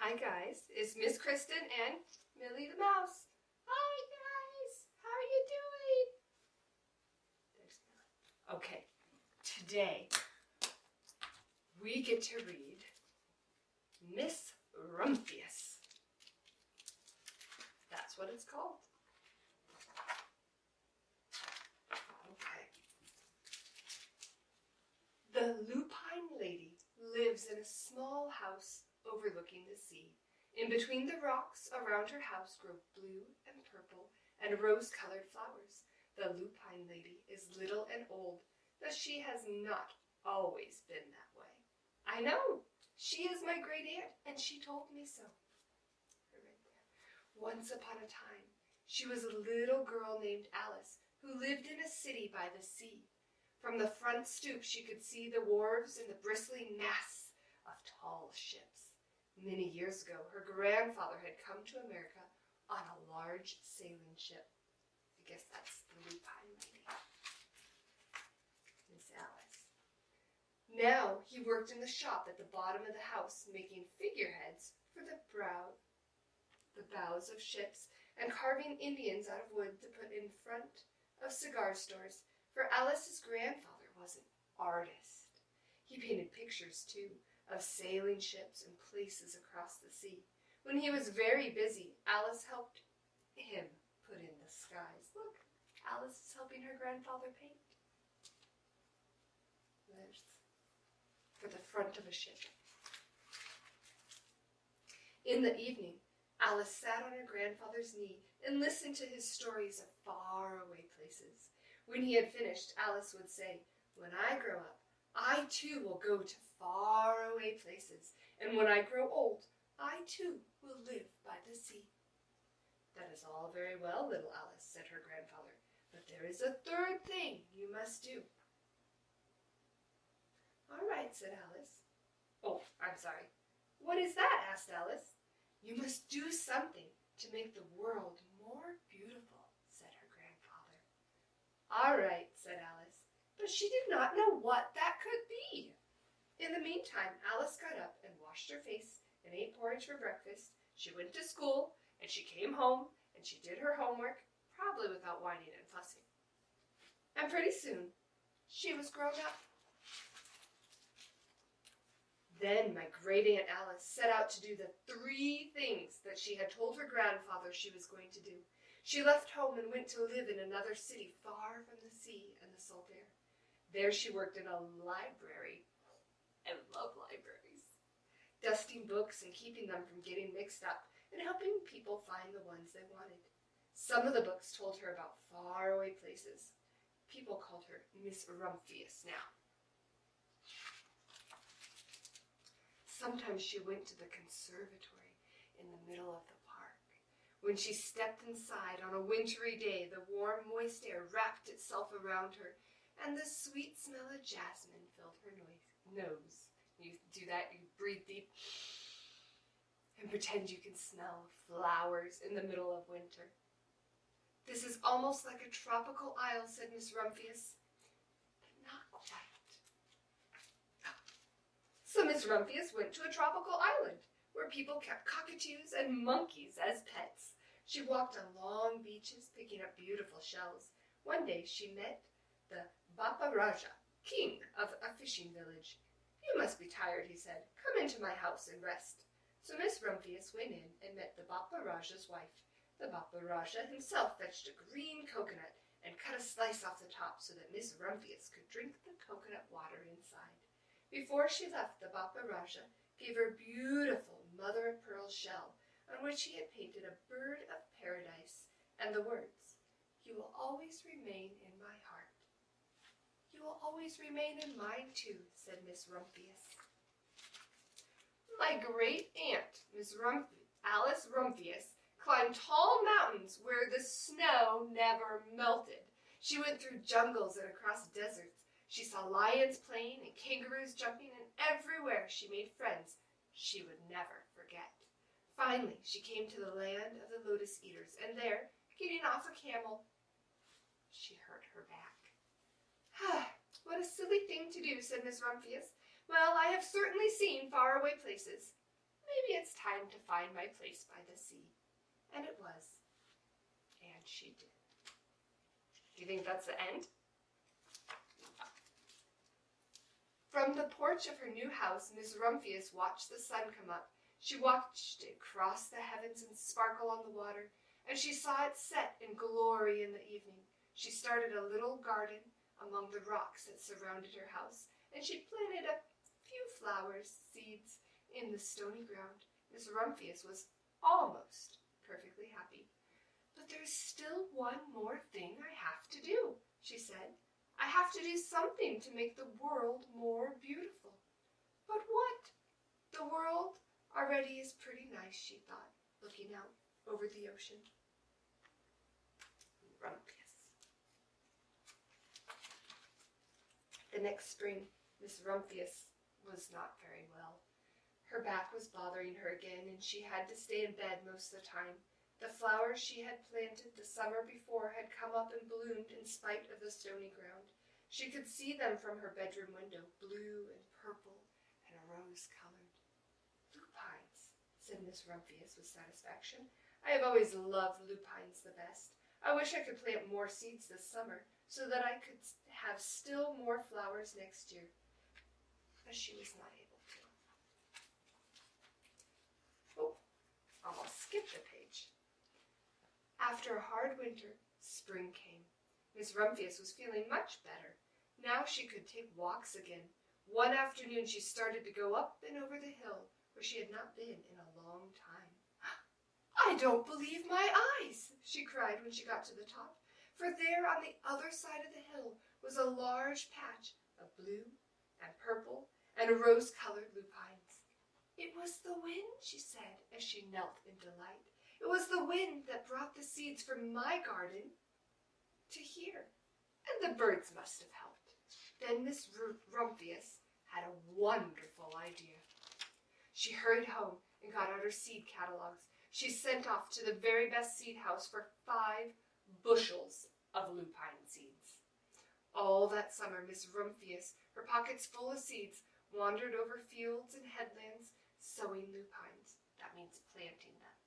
Hi guys, it's Miss Kristen and Millie the Mouse. Hi guys, how are you doing? There's Millie. Okay, today we get to read Miss Rumphius. That's what it's called. Okay. The lupine lady lives in a small house overlooking the sea. In between the rocks around her house grow blue and purple and rose-colored flowers. The lupine lady is little and old, but she has not always been that way. I know, she is my great aunt, and she told me so. Right there. Once upon a time, she was a little girl named Alice who lived in a city by the sea. From the front stoop, she could see the wharves and the bristling masts of tall ships. Many years ago, her grandfather had come to America on a large sailing ship. I guess that's the lupine lady, Miss Alice. Now he worked in the shop at the bottom of the house, making figureheads for the bows of ships and carving Indians out of wood to put in front of cigar stores, for Alice's grandfather was an artist. He painted pictures, too, of sailing ships and places across the sea. When he was very busy, Alice helped him put in the skies. Look, Alice is helping her grandfather paint. There's for the front of a ship. In the evening, Alice sat on her grandfather's knee and listened to his stories of faraway places. When he had finished, Alice would say, "When I grow up, I too will go to faraway places, and when I grow old, I too will live by the sea." "That is all very well, little Alice," said her grandfather, "but there is a third thing you must do." "All right," said Alice. "Oh, I'm sorry. What is that?" asked Alice. "You must do something to make the world more beautiful," said her grandfather. "All right," said Alice, but she did not know what that could be. In the meantime, Alice got up and washed her face and ate porridge for breakfast. She went to school, and she came home, and she did her homework, probably without whining and fussing. And pretty soon, she was grown up. Then my great Aunt Alice set out to do the 3 things that she had told her grandfather she was going to do. She left home and went to live in another city far from the sea and the salt air. There she worked in a library. I love libraries. Dusting books and keeping them from getting mixed up and helping people find the ones they wanted. Some of the books told her about faraway places. People called her Miss Rumphius now. Sometimes she went to the conservatory in the middle of the park. When she stepped inside on a wintry day, the warm, moist air wrapped itself around her, and the sweet smell of jasmine filled her nose. You do that, you breathe deep, and pretend you can smell flowers in the middle of winter. "This is almost like a tropical isle," said Miss Rumphius, "but not quite." So Miss Rumphius went to a tropical island where people kept cockatoos and monkeys as pets. She walked on long beaches, picking up beautiful shells. One day she met the Bapa Raja, king of a fishing village. "You must be tired," he said. "Come into my house and rest." So Miss Rumphius went in and met the Bapa Raja's wife. The Bapa Raja himself fetched a green coconut and cut a slice off the top so that Miss Rumphius could drink the coconut water inside. Before she left, the Bapa Raja gave her a beautiful mother-of-pearl shell on which he had painted a bird of paradise and the words, "You will always remain in my heart." "You will always remain in mine too," said Miss Rumphius. My great aunt, Alice Rumphius, climbed tall mountains where the snow never melted. She went through jungles and across deserts. She saw lions playing and kangaroos jumping, and everywhere she made friends she would never forget. Finally, she came to the land of the lotus eaters, and there, getting off a camel, she hurt her back. "What a silly thing to do," said Miss Rumphius. "Well, I have certainly seen faraway places. Maybe it's time time to find my place by the sea. And it was. And she did. Do you think that's the end? From the porch of her new house, Miss Rumphius watched the sun come up. She watched it cross the heavens and sparkle on the water, and she saw it set in glory in the evening. She started a little garden among the rocks that surrounded her house, and she planted a few flowers, seeds, in the stony ground. Miss Rumphius was almost perfectly happy. But there's still one more thing I have to do, she said. I have to do something to make the world more beautiful. But what? The world already is pretty nice, she thought, looking out over the ocean. Rumphius. The next spring, Miss Rumphius was not very well. Her back was bothering her again, and she had to stay in bed most of the time. The flowers she had planted the summer before had come up and bloomed in spite of the stony ground. She could see them from her bedroom window, blue and purple and rose-colored. Lupines, said Miss Rumphius with satisfaction. I have always loved lupines the best. I wish I could plant more seeds this summer so that I could have still more flowers next year. But she was not able to. Oh, almost skipped a page. After a hard winter, spring came. Miss Rumphius was feeling much better. Now she could take walks again. One afternoon she started to go up and over the hill where she had not been in a long time. I don't believe my eyes, she cried when she got to the top, for there on the other side of the hill was a large patch of blue and purple and rose-colored lupines. It was the wind, she said as she knelt in delight. It was the wind that brought the seeds from my garden to here, and the birds must have helped. Then Miss Rumphius had a wonderful idea. She hurried home and got out her seed catalogs. She sent off to the very best seed house for 5 bushels of lupine seeds. All that summer, Miss Rumphius, her pockets full of seeds, wandered over fields and headlands, sowing lupines. That means planting them.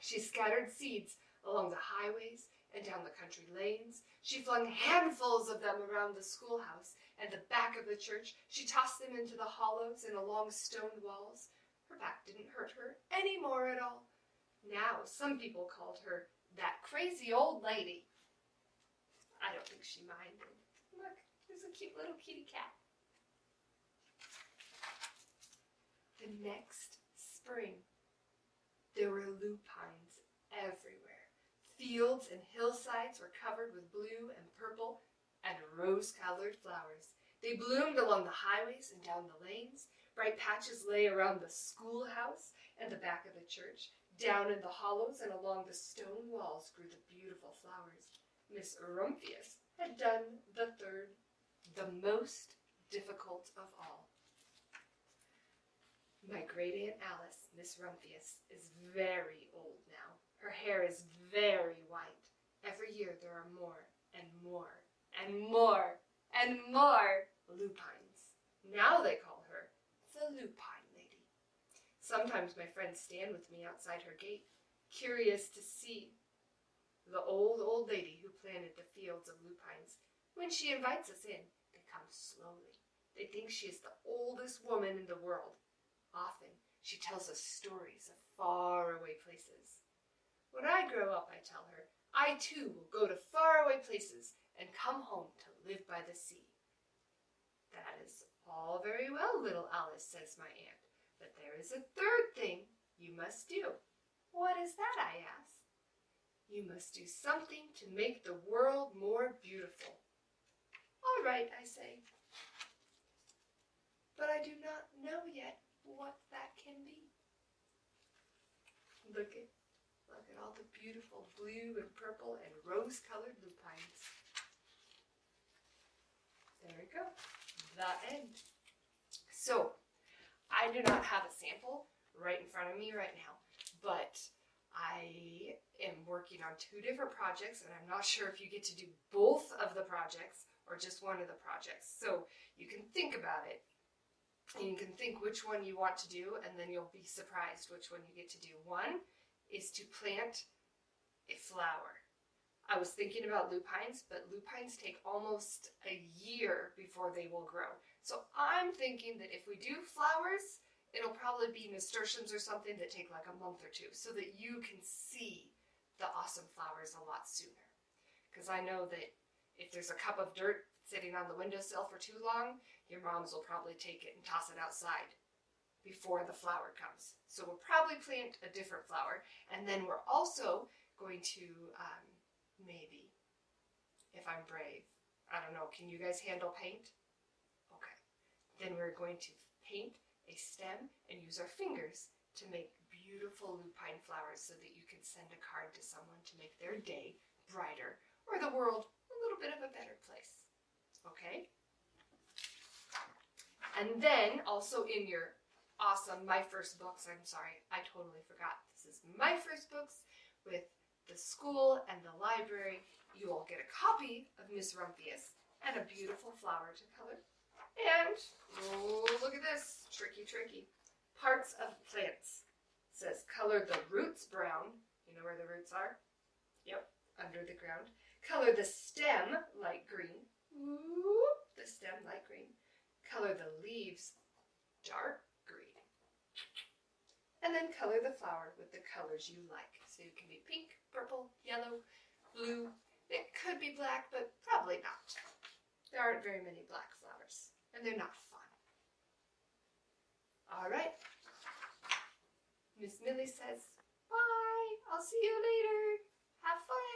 She scattered seeds along the highways and down the country lanes. She flung handfuls of them around the schoolhouse and the back of the church. She tossed them into the hollows and along stone walls. Her back didn't hurt her any more at all. Now some people called her that crazy old lady. I don't think she minded. Look, there's a cute little kitty cat. The next spring, there were lupines everywhere. Fields and hillsides were covered with blue and purple and rose-colored flowers. They bloomed along the highways and down the lanes. Bright patches lay around the schoolhouse and the back of the church. Down in the hollows and along the stone walls grew the beautiful flowers. Miss Rumphius had done the third, the most difficult of all. My great-aunt Alice, Miss Rumphius, is very old now. Her hair is very white. Every year there are more and more and more and more lupines. Now they call her the Lupine Lady. Sometimes my friends stand with me outside her gate, curious to see the old lady who planted the fields of lupines. When she invites us in, they come slowly. They think she is the oldest woman in the world. Often, she tells us stories of faraway places. When I grow up, I tell her, I too will go to faraway places and come home to live by the sea. That is all very well, little Alice, says my aunt, but there is a third thing you must do. What is that, I ask. You must do something to make the world more beautiful. All right, I say, but I do not know yet what that can be. Look at all the beautiful blue and purple and rose-colored lupines. There we go. The end. So, I do not have a sample right in front of me right now, but I am working on 2 different projects, and I'm not sure if you get to do both of the projects or just one of the projects. So, you can think about it. And you can think which one you want to do, and then you'll be surprised which one you get to do. One is to plant a flower. I was thinking about lupines, but lupines take almost a year before they will grow. So I'm thinking that if we do flowers, it'll probably be nasturtiums or something that take like a month or two, so that you can see the awesome flowers a lot sooner. Because I know that if there's a cup of dirt sitting on the windowsill for too long, your moms will probably take it and toss it outside before the flower comes. So we'll probably plant a different flower, and then we're also going to maybe, if I'm brave, I don't know, can you guys handle paint? Okay. Then we're going to paint a stem and use our fingers to make beautiful lupine flowers so that you can send a card to someone to make their day brighter or the world a little bit of a better place. Okay? And then also in your awesome My First Books, I'm sorry, I totally forgot. This is My First Books with the school and the library. You will get a copy of Miss Rumphius and a beautiful flower to color. And, oh, look at this, tricky. Parts of plants. It says color the roots brown. You know where the roots are? Yep, under the ground. Color the stem light green. Ooh, the stem light green. Color the leaves dark green. And then color the flower with the colors you like. So it can be pink, purple, yellow, blue. It could be black, but probably not. There aren't very many black flowers, and they're not fun. All right. Miss Millie says, bye. I'll see you later. Have fun.